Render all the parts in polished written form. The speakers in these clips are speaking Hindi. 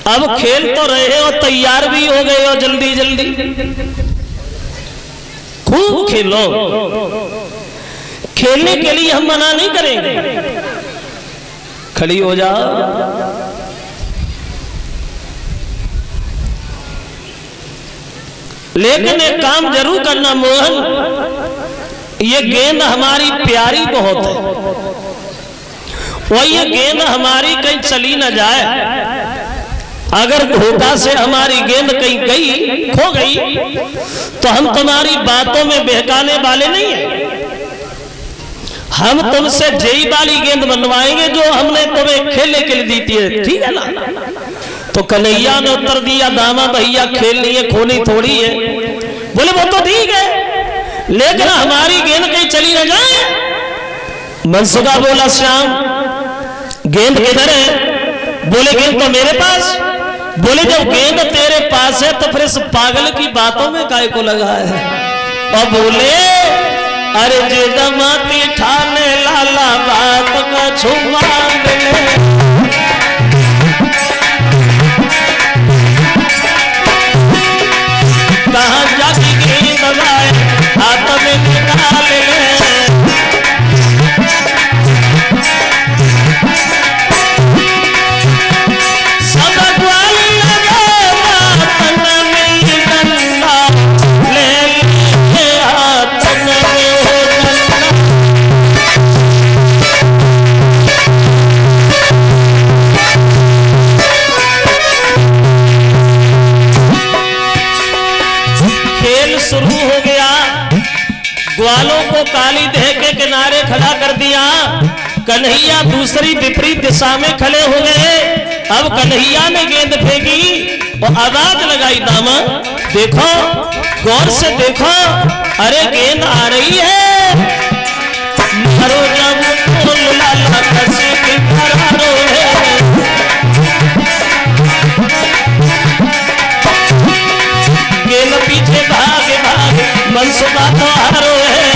अब खेल तो रहे हो, तैयार भी हो गए हो, जल्दी जल्दी खूब खेलो। खेलने के लिए हम मना नहीं करेंगे, खड़ी हो जाओ। लेकिन एक काम जरूर करना मोहन, ये गेंद हमारी प्यारी बहुत है और ये गेंद हमारी कहीं चली ना जाए। अगर धोखा से हमारी गेंद कहीं गई, खो गई, तो हम तुम्हारी बातों में बहकाने वाले नहीं हैं। हम तुमसे जेई वाली गेंद बनवाएंगे जो हमने तुम्हें खेलने के लिए दी थी, ठीक है ना। तो कन्हैया ने उत्तर दिया, दामा भैया खेलनी है, खोनी थोड़ी है। बोले वो तो ठीक है, लेकिन हमारी गेंद कहीं चली ना जाए। मनसुखा बोला, श्याम गेंद किधर है? बोले गेंद तो मेरे पास। बोले जब गेंद तेरे पास है तो फिर इस पागल की बातों में काय को लगा है? और बोले अरे जे दमाती ठाने लाला बात का छुमा ले, कहाँ जाती गेंद लाए हाथ में निकाल ले। शुरू हो गया, ग्वालों को काली देह के किनारे खड़ा कर दिया। कन्हैया दूसरी विपरीत दिशा में खड़े हो गए। अब कन्हैया ने गेंद फेंकी और आवाज लगाई, दामा देखो, गौर से देखो, अरे गेंद आ रही है। मारो जब लाला कसी की फरारो है, गेंद पीछे भागे भागे मनसुखा तो हारो है।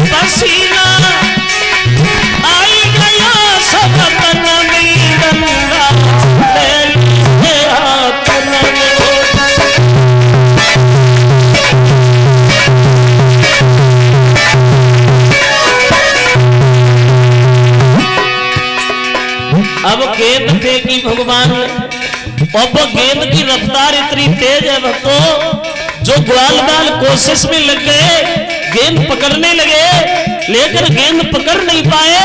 पसीना आई गया सब तन में गंगा, अब गेंद फेंकी भगवान ने। अब गेंद की रफ्तार इतनी तेज है भक्तों, जो ग्वाल बाल कोशिश में लग गए, गेंद पकड़ने लगे, लेकिन गेंद पकड़ नहीं पाए।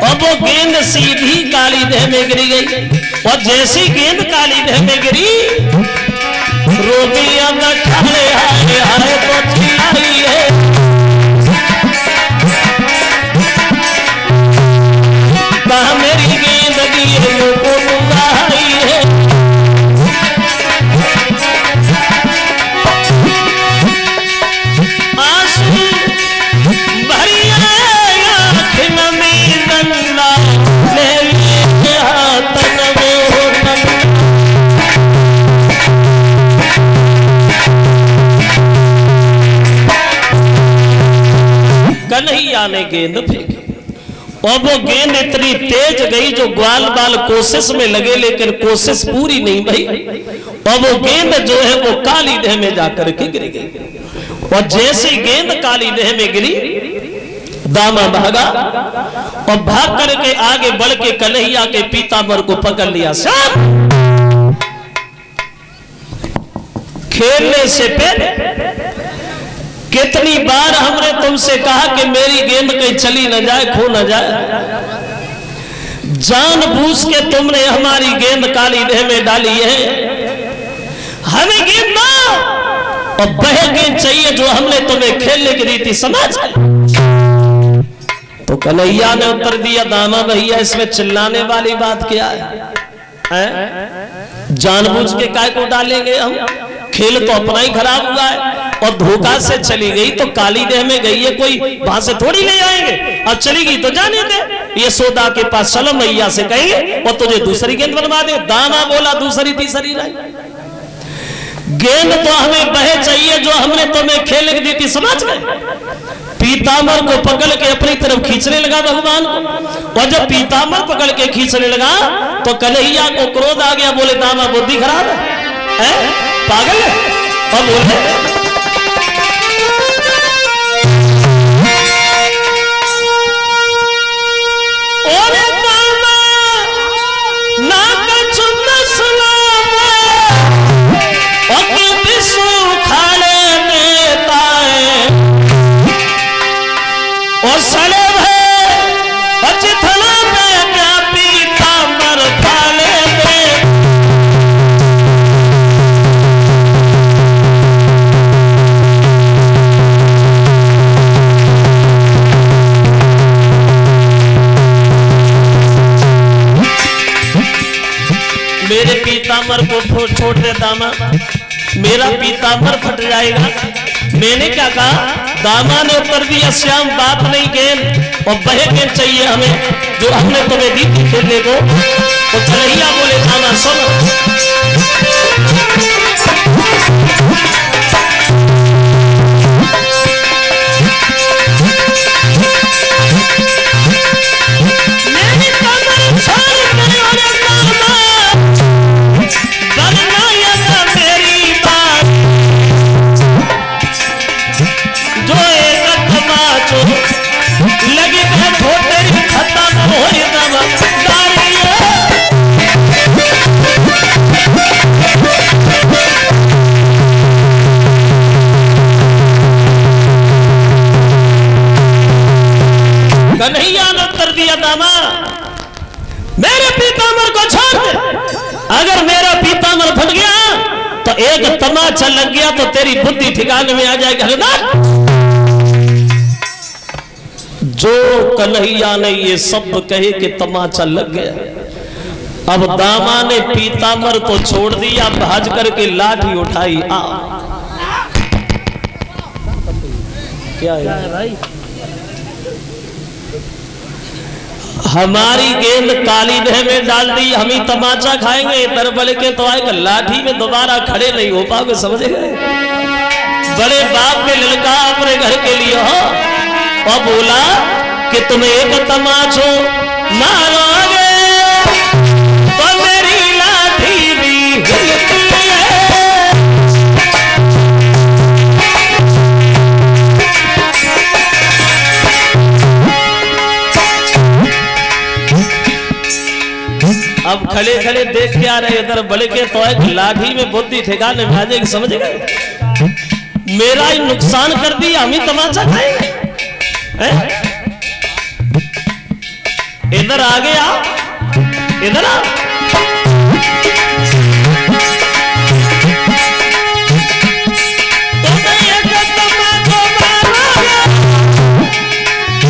अब वो गेंद सीधी काली देह में गिरी गई। और जैसी गेंद काली देह में गिरी, रोगी अब ठाड़े हाय हाय तो चिल्लाई है, कहा मेरी गेंद दिए लोगों को बुलाई है। आंसू भरी आँख में गंगा, ले लिए हाथ वो कन्हैया ने गेंद फेंकी। और वो गेंद इतनी तेज गई जो ग्वाल बाल कोशिश में लगे, लेकिन कोशिश पूरी नहीं भई। और वो गेंद जो है वो काली देह में जाकर के गिर गई। और जैसी गेंद काली देह में गिरी, दामा भागा और भाग करके आगे बढ़ के कन्हैया के पीतांबर को पकड़ लिया। खेलने से पहले कितनी बार हमने तुमसे कहा कि मेरी गेंद कहीं चली न जाए, खो न जाए। जानबूझ के तुमने हमारी गेंद काली देह में डाली है। हमें गेंद ना, और वह गेंद चाहिए जो हमने तुम्हें खेलने की दी थी, समझ। तो कन्हैया ने उत्तर दिया, दामा भैया इसमें चिल्लाने वाली बात क्या है? जानबूझ के काय को डालेंगे हम? खेल तो अपना ही खराब हुआ है। और धोखा से चली गई तो काली देह में गई है, कोई वहां से थोड़ी ले आएंगे। अब चली गई तो जाने दे, ये सोदा के पास चलो, मैया से कहेंगे और तुझे दूसरी गेंद बनवा दे। दामा बोला दूसरी तीसरी नहीं, गेंद तो हमें वह चाहिए जो हमने तुम्हें खेलने की दी थी, समझ गए। पीताम्बर को पकड़ के अपनी तरफ खींचने लगा भगवान को। और जब पीताम्बर पकड़ के खींचने लगा तो कन्हैया को क्रोध आ गया, बोले दामा बुद्धि खराब है, पागल है। और बोले और सड़े अचिथला में क्या पीताम्बर थाले में। मेरे पीताम्बर को छोड़ दे दामा, मेरा पीताम्बर फट जाएगा। मैंने क्या कहा? दामा ने उत्तर दिया, श्याम बात नहीं गेंद और बहे गेंद चाहिए हमें, जो हमने तुम्हें दी थी खेलने को। तो कन्हैया बोले दामा सुनो, कन्हैया ने उत्तर दिया दामा मेरे पीताम्बर को छोड़ दे। अगर मेरा पीताम्बर फट गया तो एक तमाचा लग गया तो तेरी बुद्धि ठिकाने में आ जाएगी। जो कन्हैया ने ये शब्द कहे कि तमाचा लग गया। अब दामा ने पीताम्बर को छोड़ दिया, भाज करके लाठी उठाई। क्या है भाई? हमारी गेंद काली नह में डाल दी, हम ही तमाचा खाएंगे। इधर बल के तो आएगा, लाठी में दोबारा खड़े नहीं हो पाओगे, समझे गए? बड़े बाप ने ललका अपने घर के लिए हो और बोला कि तुम एक तमाचो मारोगे तो मेरी लाठी भी हिलती है। अब खड़े खड़े देख के आ रहे, इधर बड़े के तो लाठी में बुद्धि ठिकाने में आ जाएगी, समझ गए? मेरा ही नुकसान कर दिया, हम ही तमाचा खाएंगे। इधर आ गया, इधर आ।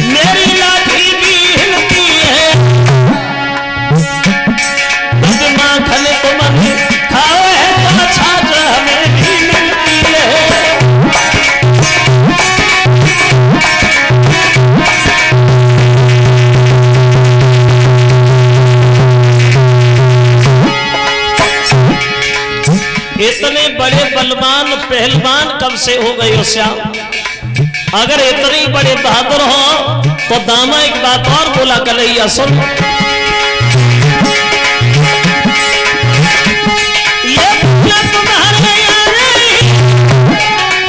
मेरी लाठी भी हिलती है, खले को मन खाओ है तो छाछ हमें भी मिलती है। इतने बड़े बलवान पहलवान कब से हो गए हो श्याम? अगर इतने बड़े बहादुर हो तो दामा एक बात और बोला, कन्हैया सुन,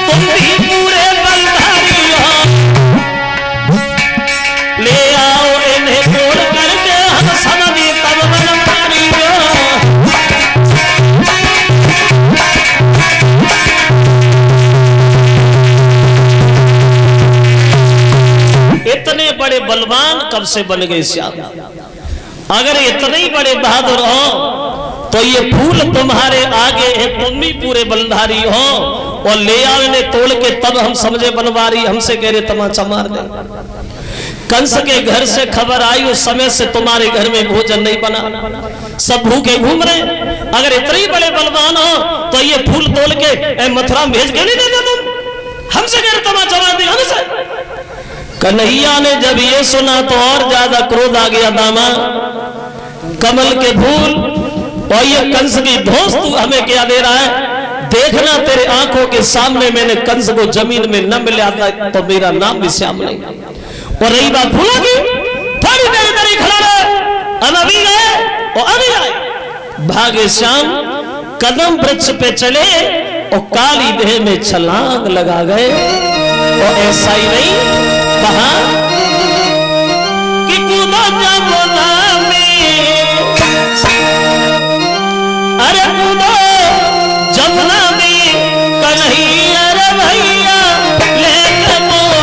तुम भी पूरे बलधारी हो, ले आओ इन्हें तोड़ करके हम समझी तब बनवारी हो। इतने बड़े बलवान कब से बन गए श्याम? अगर इतने ही बड़े बहादुर हो तो ये फूल तुम्हारे आगे है, तुम भी पूरे बलधारी हो, और ले आओ इन्हें तोड़ के तब हम समझे बनवारी। हमसे कह रहे तमाचा मार दे। कंस के घर से खबर आई, उस समय से तुम्हारे घर में भोजन नहीं बना, सब भूखे घूम रहे। अगर इतने ही बड़े बलवान हो तो ये फूल तोड़ के मथुरा भेज के नहीं देते तुम? हमसे कह रहे तमाचा मार दे हमसे। कन्हैया ने जब ये सुना तो और ज्यादा क्रोध आ गया। दामा कमल के फूल और ये कंस की धोस तू हमें क्या दे रहा है? देखना तेरे आंखों के सामने मैंने कंस को जमीन में न मिला था तो मेरा नाम भी श्याम नहीं। और रही बात फूलों की, थोड़ी देर इधर ही खड़ा रहे, अब अभी गए और अभी आए। भागे श्याम कदम वृक्ष पे चले और काली देह में छलांग लगा गए। और ऐसा ही नहीं कहा कि कूदो जमुना में, अरे कूदो जमुना में कन्हैया रे भैया लेके मोर।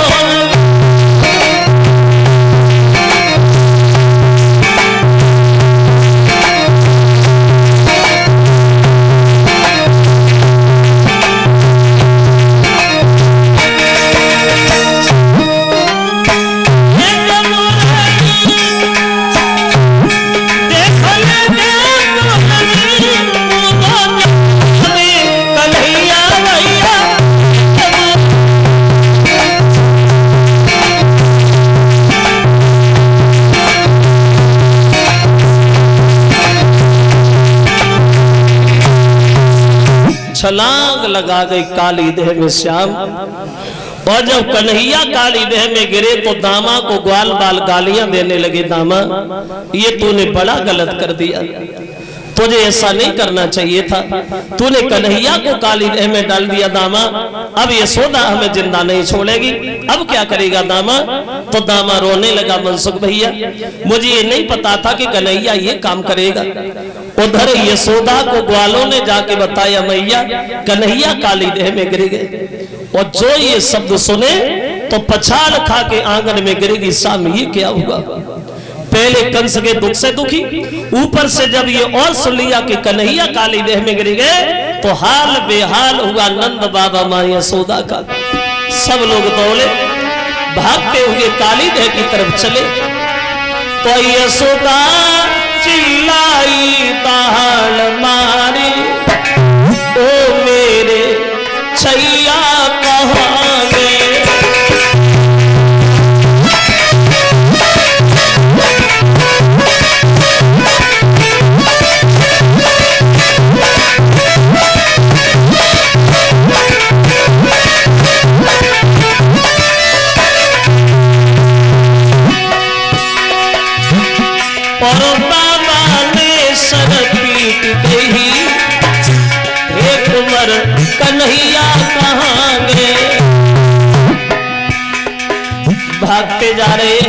छलांग लगा गई काली देह में श्याम। और जब कन्हैया काली देह में गिरे तो दामा को ग्वाल बाल गालियां देने लगे। दामा ये तूने बड़ा गलत कर दिया, तुझे ऐसा नहीं करना चाहिए था, तूने कन्हैया को काली देह में डाल दिया। दामा अब यशोदा हमें जिंदा नहीं छोड़ेगी, अब क्या करेगा दामा? तो दामा रोने लगा, मनसुख भैया मुझे ये नहीं पता था कि कन्हैया ये काम करेगा। उधर यशोदा को ग्वालों ने जाके बताया मैया कन्हैया काली देह में गिर गए। और जो ये शब्द सुने तो पछाड़ खा के आंगन में गिरेगी। सामने ये क्या हुआ? पहले कंस के दुख से दुखी, ऊपर से जब ये और सुन लिया कि कन्हैया काली देह में गिर गए तो हाल बेहाल हुआ नंद बाबा मां यशोदा का। सब लोग दौड़े, भागते हुए काली देह की तरफ चले। तो यशोदा चिल्लाई ताल मारी, ओ मेरे छैया कहाँ गए? और बाबा ने सर पीट गई, हे कुंवर कन्हैया कहाँ गए? भागते जा रहे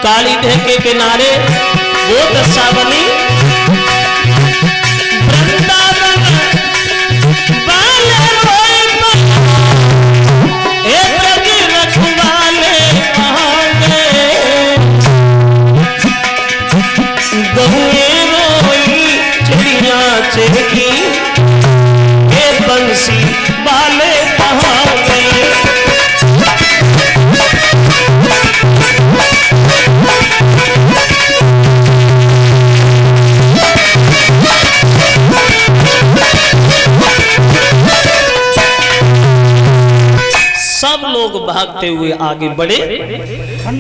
काली देह के किनारे वो दशा बनी। वृंदावन वाले रोए रखवाले कहाँ गए? गहुए रोई चिड़िया चहकी, ये बंसी वाले कहाँ गए? सब लोग भागते हुए आगे बढ़े।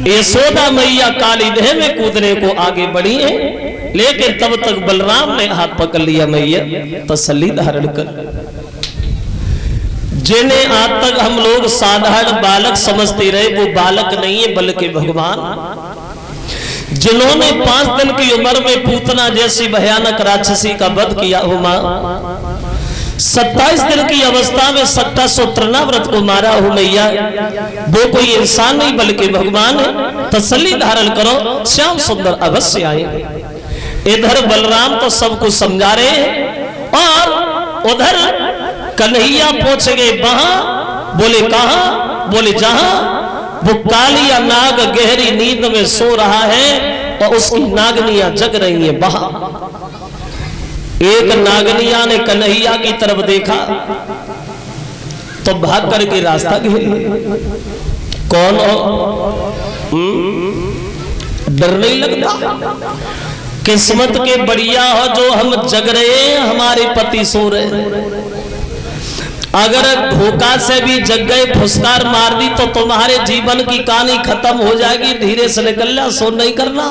यशोदा मैया काली देह में कूदने को आगे बढ़ी है, लेकिन तब तक बलराम ने हाथ पकड़ लिया। मैया तसल्ली धारण कर। जिन्हें आज तक हम लोग साधारण बालक समझते रहे वो बालक नहीं है बल्कि भगवान। जिन्होंने 5 दिन की उम्र में पूतना जैसी भयानक राक्षसी का वध किया हो मां, 27 दिन की अवस्था में सट्टा सूत्रना व्रत को मारा हो मैया, वो कोई इंसान नहीं बल्कि भगवान है। तसल्ली धारण करो, श्याम सुंदर अवश्य आए। इधर बलराम तो सब कुछ समझा रहे हैं और उधर कन्हैया पहुंच गए वहां। बोले कहां? बोले जहां वो काली या नाग गहरी नींद में सो रहा है और उसकी नागनियां जग रही है वहां। एक नागनिया ने कन्हैया की तरफ देखा तो भाग करके रास्ता घेर लिया। कौन हो? डर नहीं लगता? किस्मत के बढ़िया हो जो हम जग रहे हैं, हमारे पति सो रहे हैं। अगर धोखा से भी जग गए, फुसकार मार दी तो तुम्हारे जीवन की कहानी खत्म हो जाएगी। धीरे से निकल जा, सो नहीं करना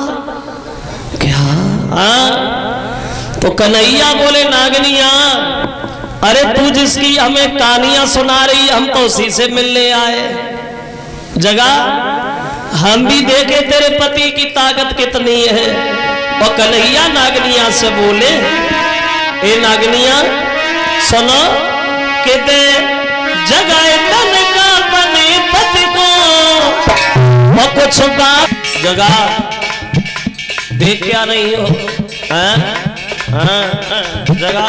क्या? तो कन्हैया बोले नागनिया अरे तू जिसकी हमें कहानियां सुना रही, हम तो उसी से मिलने आए। जगा हम भी देखे तेरे पति की ताकत कितनी है। और कन्हैया नागनिया से बोले, ए नागनिया सुनो कि दे जगाए तन का बने पति को, और कुछ बात जगा देख क्या नहीं हो। जगा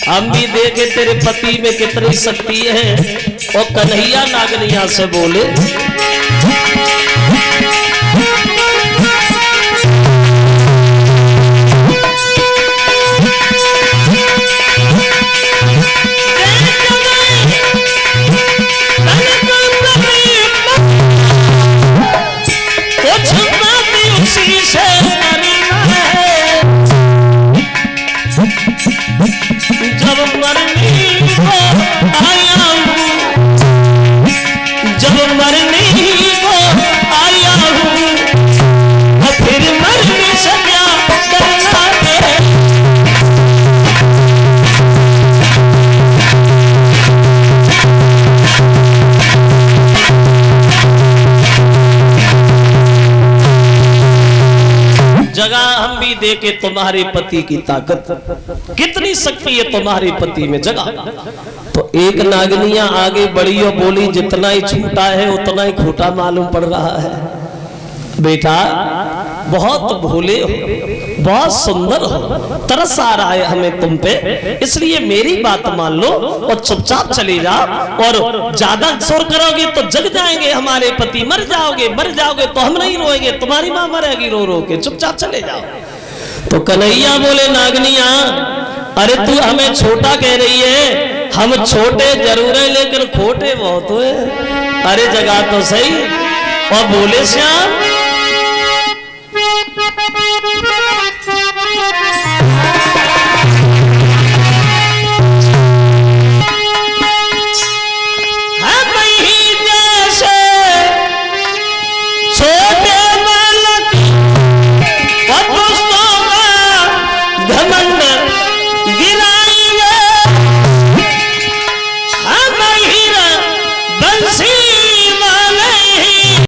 हम भी देखे तेरे पति में कितनी शक्ति है। और कन्हैया नागनिया से बोले, जगह हम भी देखे तुम्हारे पति की ताकत कितनी शक्ति है तुम्हारे पति में। जगह तो एक नागनिया आगे बढ़ी और बोली, जितना ही छोटा है उतना ही खोटा मालूम पड़ रहा है। बेटा बहुत भोले हो, बहुत सुंदर हो, तरस आ रहा है हमें तुम पे, इसलिए मेरी बात मान लो और चुपचाप चले जाओ। और ज्यादा शोर करोगे तो जग जाएंगे हमारे पति, मर जाओगे तो हम नहीं रोएंगे, तुम्हारी मां मरेगी रो रो के, चुपचाप चले जाओ। तो कन्हैया बोले, नागनिया अरे तू हमें छोटा कह रही है, हम छोटे जरूर है लेकिन खोटे बहुत हुए। अरे जगा तो सही। और बोले, श्याम